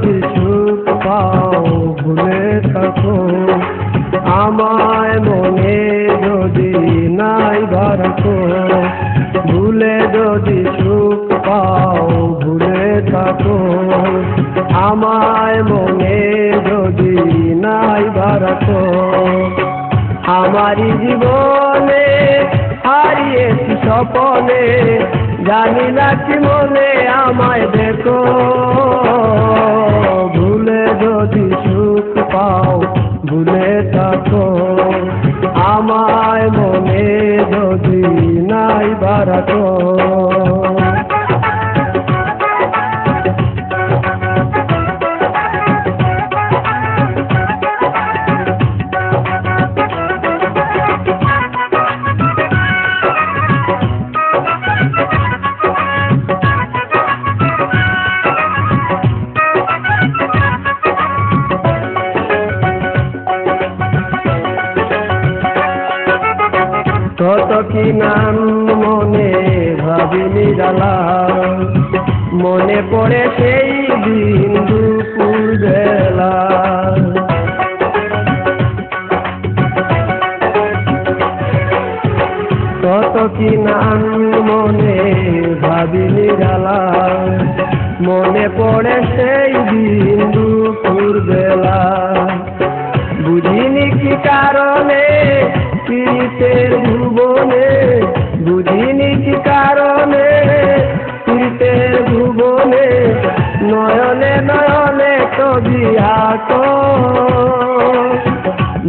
যদি সুখ পাও ভুলে থাকো আমায় মনে যদি নাই রাখো, ভুলে যদি সুখ পাও ভুলে থাকো আমায় মনে যদি নাই রাখো। আমারি জীবনে হারিয়েছি স্বপনে, জানি না কি মনে আমায় দেখো, ভুলে যদি সুখ পাও ভুলে থাকো আমায় মনে যদি নাই রাখো। কত কি নাম মনে ভাবিনি জ্বালা, মনে পড়ে সেই দিন দুপুর বেলা। কত কি নাম মনে ভাবিনি জ্বালা, মনে পড়ে সেই দিন দুপুর বেলা। বুঝিনি কি কারণে পীড়িতের ভুবনে, বুঝিনি কি কারণে পীড়িতের ভুবনে, নয়নে নয়নে কবি আঁকো,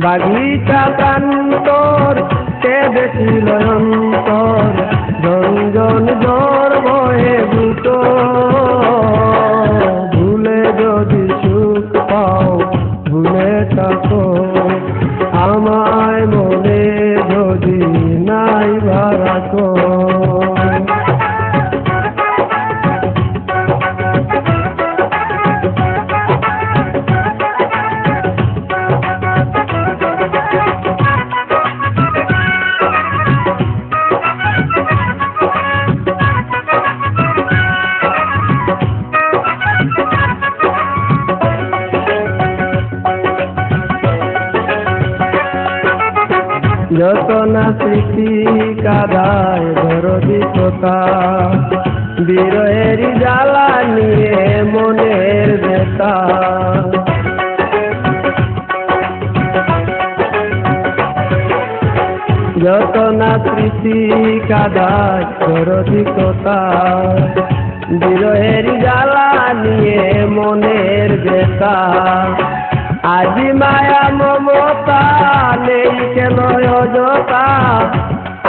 বাগিচা প্রান্তর কেঁদেছিল অন্তর, রঞ্জন জ্বর বয়ে দুটো, ভুলে যদি সুখ পাও ভুলে থাকো আমায় মনে যদি নাই রাখো। যত না স্মৃতি কাদায় দরদি কথা, বিরহের জ্বালা নিয়ে মনের ব্যথা। যত না স্মৃতি কাদায় দরদি কথা, বিরহের জ্বালা নিয়ে মনের ব্যথা। আজি মায়া মমতা নেই কেন অযথা,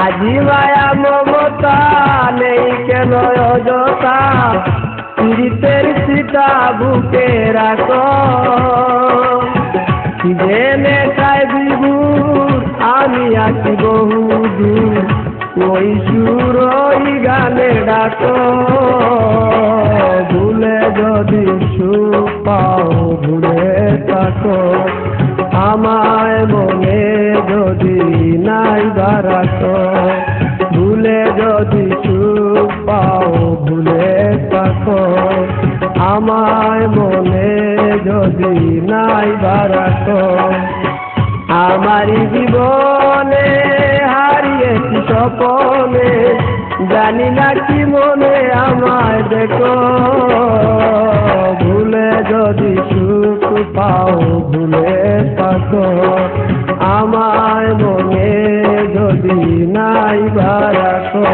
আজি মায়া মমতা নেই কেন অযথা, পীড়িতের সীতা বুকে রাখো, জেনে খাই বিভুর আমি আছি বহুদূর, ওই সুর ওই গানে ডাকো, ভুলে যদি সুখ পাও ভুলে থাকো আমায় মনে যদি নাই রাখো, ভুলে যদি সুখ পাও ভুলে থাকো আমায় মনে যদি নাই রাখো। আমারি জীবনে হারিয়েছি স্বপনে, জানি না কি মনে আমায় দেখো, ভুলে যদি সুখ পাও ভুলে থাকো আমায় মনে যদি নাই রাখো।